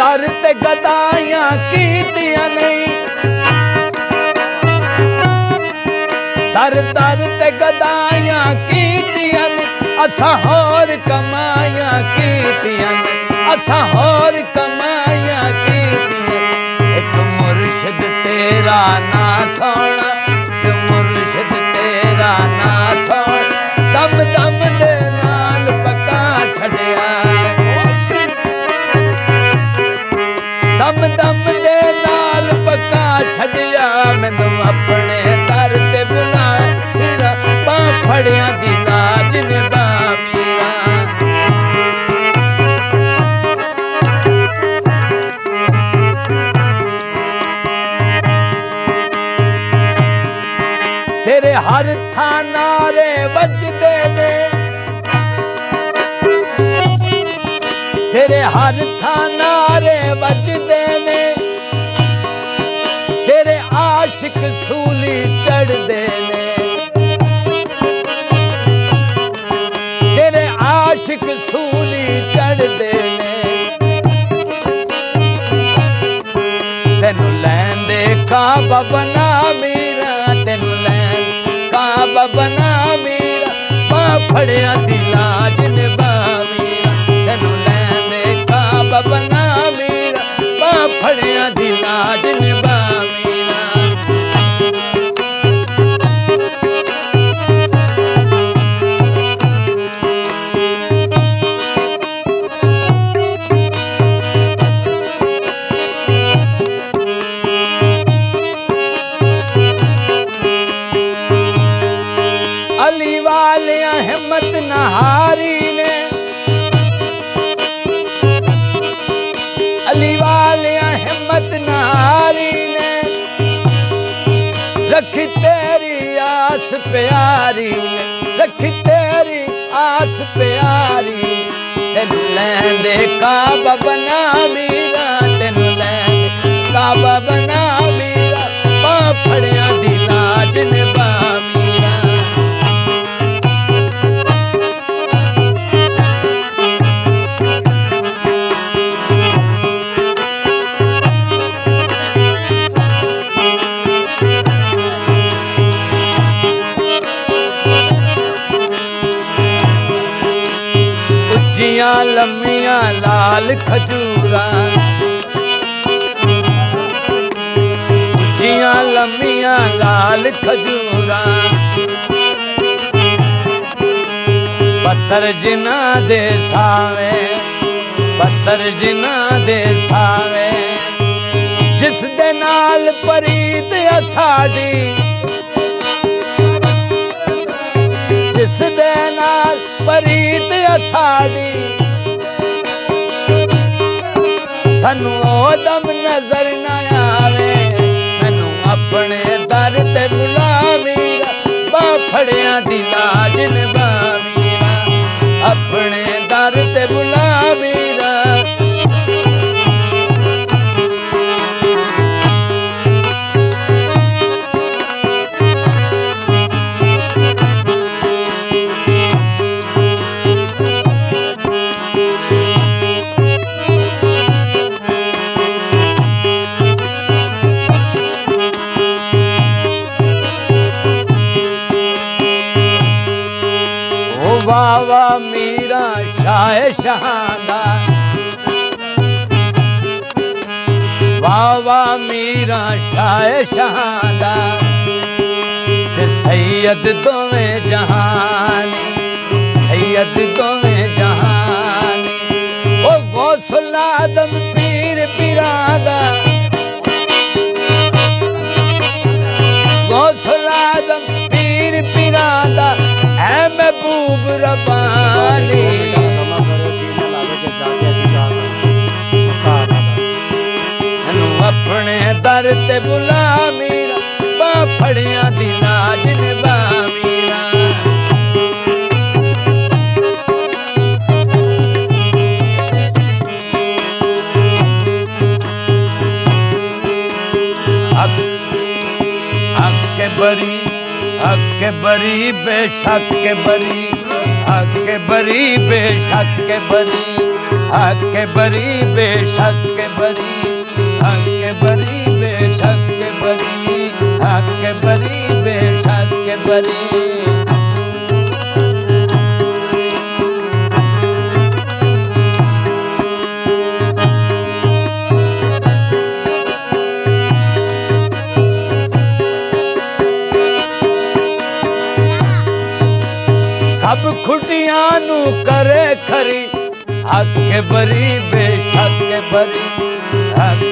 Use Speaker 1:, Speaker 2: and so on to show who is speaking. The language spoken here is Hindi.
Speaker 1: दर ते गदाइयां कीतियां नहीं, दर दर ते गदाइयां कीतियां असा होर कमाइयां कीतियां, असा होर कमाइयां कीतियां। एक मुर्शिद तेरा ना सोना, एक मुर्शिद तेरा ना सोना, दम दम दे नाल पका छड़िया, दम दम दे नाल पका छड़िया। मैनू अपने दर ते बुला तेरा बां फड़िया दी लाज निभा मीरा। तेरे हर थाना रे बजदे ने, तेरे हर थाना रे बजदे ने, तेरे आशिक सूली चढ़दे ने, तेरे आशिक सूली चढ़दे ने। तेनू लैंदे काबा बना मीरा, तेनू काबा बना मीरा, बां फड़िया दी लाज निभा मीरा। तेनू लैंदे काबा बना मीरा, बां फड़िया दी लाज निभा मीरा। अली वालिया हिम्मत नहारी ने, अली वालिया हिम्मत नहारी ने, रखी तेरी आस प्यारी ने, रखी तेरी आस प्यारी। तेनू लैंदे काबा बना मीरा, तेनू लैंदे काबा बना मीरा, बां फड़िया दी लाज निभा मीरा। उच्चियां लम्मियां लाल खजूरा, उच्चियां लम्मियां लाल खजूरा, पत्थर जिना दे सावे, पत्थर जिना दे सावे। जिस दे नाल परीत आ साडी, जिस दे नाल परीत आ साडी, तन्नू ओदम नजर ना आवे। मैनू अपने दर ते बुला मीरा, बां फड़िया दी लाज निभा मीरा। अपने दर ते बुला मीरा, वाह वाह मीरा शाह शहादा, वाह वाह मीरा शाह शहादा। सैयद दोवें जहानी, सैयद दोवें जहानी। ओ गौसल आज़म पीर पिरादा, गौसल आज़म पीर पिरादा। ऐ महबूब रब्बानी, अपने दर ते बुला मीरा, बां फड़िया दी लाज निभा मीरा। हक के बरी, हक के बरी बेशक के बरी, हक के बरी बेशक के बरी। हक बरी बेशक बरी, हक बरी बेशक बरी, हक बरी बेशक बरी। सब खुटियां नू करे खरी, हक बरी बेशक बरी, हक